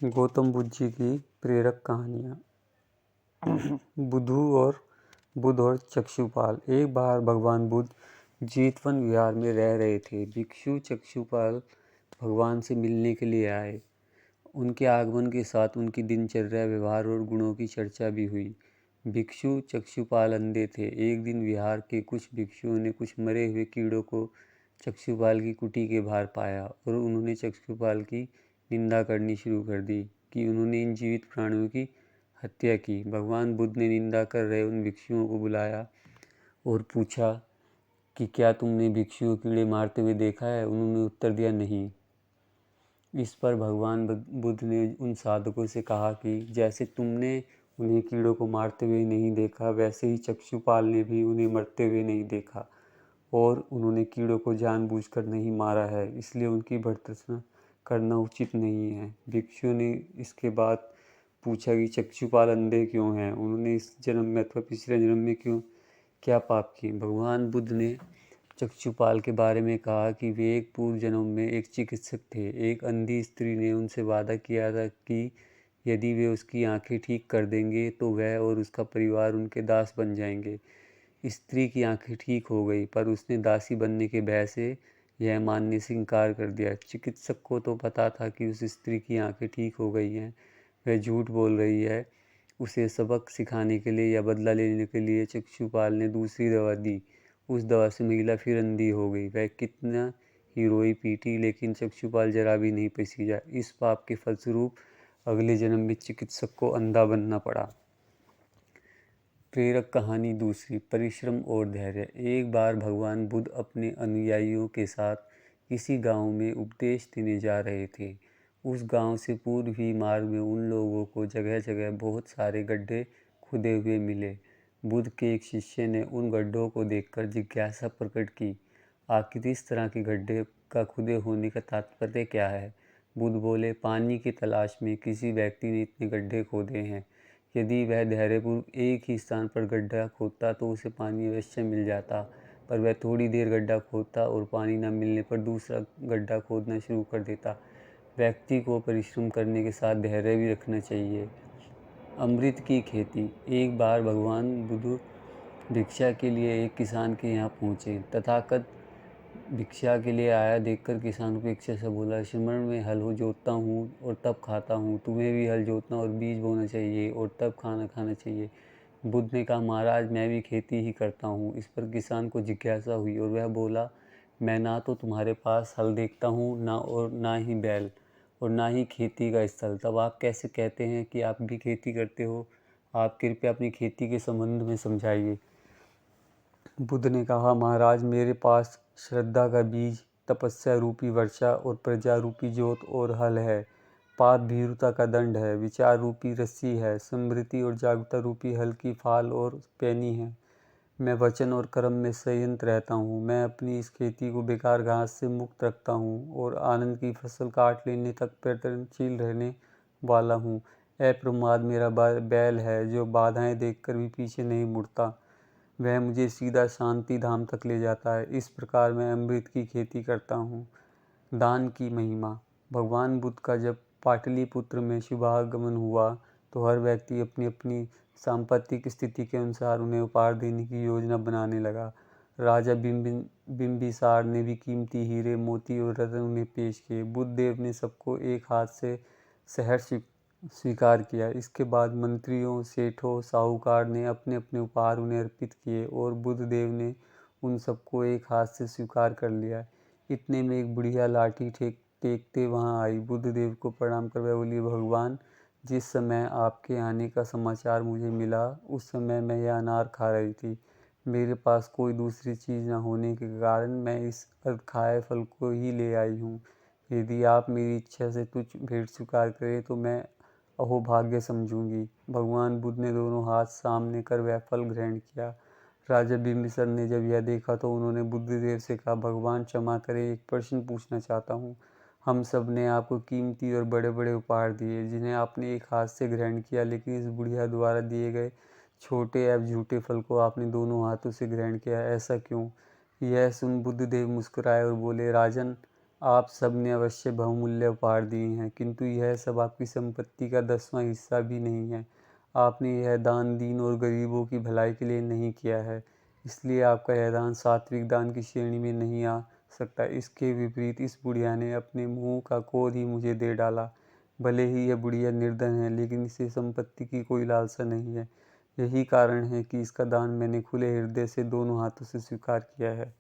गौतम बुद्ध जी की प्रेरक कहानियाँ। बुद्ध और चक्षुपाल। एक बार भगवान बुद्ध जेतवन विहार में रह रहे थे। भिक्षु चक्षुपाल भगवान से मिलने के लिए आए। उनके आगमन के साथ उनकी दिनचर्या, व्यवहार और गुणों की चर्चा भी हुई। भिक्षु चक्षुपाल अंधे थे। एक दिन विहार के कुछ भिक्षुओं ने कुछ मरे हुए कीड़ों को चक्षुपाल की कुटी के बाहर पाया और उन्होंने चक्षुपाल की निंदा करनी शुरू कर दी कि उन्होंने इन जीवित प्राणियों की हत्या की। भगवान बुद्ध ने निंदा कर रहे उन भिक्षुओं को बुलाया और पूछा कि क्या तुमने भिक्षुओं कीड़े मारते हुए देखा है? उन्होंने उत्तर दिया, नहीं। इस पर भगवान बुद्ध ने उन साधकों से कहा कि जैसे तुमने उन्हें कीड़ों को मारते हुए नहीं देखा, वैसे ही चक्षुपाल ने भी उन्हें मरते हुए नहीं देखा और उन्होंने कीड़ों को जानबूझकर नहीं मारा है, इसलिए उनकी भर्त्सना करना उचित नहीं है। भिक्षु ने इसके बाद पूछा कि चक्षुपाल अंधे क्यों हैं? उन्होंने इस जन्म में अथवा पिछले जन्म में क्या पाप किए? भगवान बुद्ध ने चक्षुपाल के बारे में कहा कि वे एक पूर्व जन्म में एक चिकित्सक थे। एक अंधी स्त्री ने उनसे वादा किया था कि यदि वे उसकी आंखें ठीक कर देंगे तो वह और उसका परिवार उनके दास बन जाएंगे। स्त्री की आंखें ठीक हो गई, पर उसने दासी बनने के भय से यह मानने से इनकार कर दिया। चिकित्सक को तो पता था कि उस स्त्री की आंखें ठीक हो गई हैं, वह झूठ बोल रही है। उसे सबक सिखाने के लिए या बदला लेने के लिए चक्षुपाल ने दूसरी दवा दी। उस दवा से महिला फिर अंधी हो गई। वह कितना ही रोई पीटी, लेकिन चक्षुपाल जरा भी नहीं पसीजा। इस पाप के फलस्वरूप अगले जन्म में चिकित्सक को अंधा बनना पड़ा। प्रेरक कहानी दूसरी, परिश्रम और धैर्य। एक बार भगवान बुद्ध अपने अनुयायियों के साथ किसी गांव में उपदेश देने जा रहे थे। उस गांव से पूर्व ही मार्ग में उन लोगों को जगह जगह बहुत सारे गड्ढे खुदे हुए मिले। बुद्ध के एक शिष्य ने उन गड्ढों को देखकर जिज्ञासा प्रकट की, आखिर इस तरह के गड्ढे का खुदे होने का तात्पर्य क्या है? बुद्ध बोले, पानी की तलाश में किसी व्यक्ति ने इतने गड्ढे खोदे हैं। यदि वह धैर्यपूर्वक एक ही स्थान पर गड्ढा खोदता तो उसे पानी अवश्य मिल जाता, पर वह थोड़ी देर गड्ढा खोदता और पानी न मिलने पर दूसरा गड्ढा खोदना शुरू कर देता। व्यक्ति को परिश्रम करने के साथ धैर्य भी रखना चाहिए। अमृत की खेती। एक बार भगवान बुद्ध भिक्षा के लिए एक किसान के यहाँ पहुँचे। तथागत भिक्षा के लिए आया देखकर किसान उपेक्षा से बोला, श्रमण में हल जोतता हूँ और तब खाता हूँ। तुम्हें भी हल जोतना और बीज बोना चाहिए और तब खाना खाना चाहिए। बुद्ध ने कहा, महाराज मैं भी खेती ही करता हूँ। इस पर किसान को जिज्ञासा हुई और वह बोला, मैं ना तो तुम्हारे पास हल देखता हूँ ना ही बैल और ना ही खेती का स्थल, तब आप कैसे कहते हैं कि आप भी खेती करते हो? आप कृपया अपनी खेती के संबंध में समझाइए। बुद्ध ने कहा, महाराज मेरे पास श्रद्धा का बीज, तपस्या रूपी वर्षा और प्रजा रूपी जोत और हल है। पाप भीरुता का दंड है, विचार रूपी रस्सी है, स्मृति और जागरूकता रूपी हल की फाल और पैनी है। मैं वचन और कर्म में संयत रहता हूँ। मैं अपनी इस खेती को बेकार घास से मुक्त रखता हूँ और आनंद की फसल काट लेने तक प्रयत्नशील रहने वाला हूँ। अप्रमाद मेरा बैल है, जो बाधाएं देखकर भी पीछे नहीं मुड़ता। वह मुझे सीधा शांति धाम तक ले जाता है। इस प्रकार मैं अमृत की खेती करता हूँ। दान की महिमा। भगवान बुद्ध का जब पाटलिपुत्र में शुभागमन हुआ तो हर व्यक्ति अपनी अपनी सांपत्तिक स्थिति के अनुसार उन्हें उपहार देने की योजना बनाने लगा। राजा बिंबिसार ने भी कीमती हीरे, मोती और रत्न उन्हें पेश किए। बुद्ध देव ने सबको एक हाथ से सहर्ष स्वीकार किया। इसके बाद मंत्रियों, सेठों, साहूकार ने अपने अपने उपहार उन्हें अर्पित किए और बुद्ध देव ने उन सबको एक हाथ से स्वीकार कर लिया। इतने में एक बुढ़िया लाठी टेकते वहां आई। बुद्ध देव को प्रणाम कर वह बोली, भगवान, जिस समय आपके आने का समाचार मुझे मिला उस समय मैं यह अनार खा रही थी। मेरे पास कोई दूसरी चीज़ न होने के कारण मैं इस खाए फल को ही ले आई हूँ। यदि आप मेरी इच्छा से तुच्छ भेंट स्वीकार करें तो मैं अहोभाग्य समझूंगी। भगवान बुद्ध ने दोनों हाथ सामने कर वह फल ग्रहण किया। राजा बिंबिसार ने जब यह देखा तो उन्होंने बुद्धदेव से कहा, भगवान क्षमा करें, एक प्रश्न पूछना चाहता हूँ। हम सब ने आपको कीमती और बड़े बड़े उपहार दिए जिन्हें आपने एक हाथ से ग्रहण किया, लेकिन इस बुढ़िया द्वारा दिए गए छोटे एवं झूठे फल को आपने दोनों हाथों से ग्रहण किया, ऐसा क्यों? यह सुन बुद्धदेव मुस्कुराए और बोले, राजन, आप सब ने अवश्य बहुमूल्य उपहार दिए हैं, किंतु यह सब आपकी संपत्ति का 10वां हिस्सा भी नहीं है। आपने यह दान दीन और गरीबों की भलाई के लिए नहीं किया है, इसलिए आपका यह दान सात्विक दान की श्रेणी में नहीं आ सकता। इसके विपरीत इस बुढ़िया ने अपने मुंह का कोर ही मुझे दे डाला। भले ही यह बुढ़िया निर्धन है, लेकिन इसे संपत्ति की कोई लालसा नहीं है। यही कारण है कि इसका दान मैंने खुले हृदय से दोनों हाथों से स्वीकार किया है।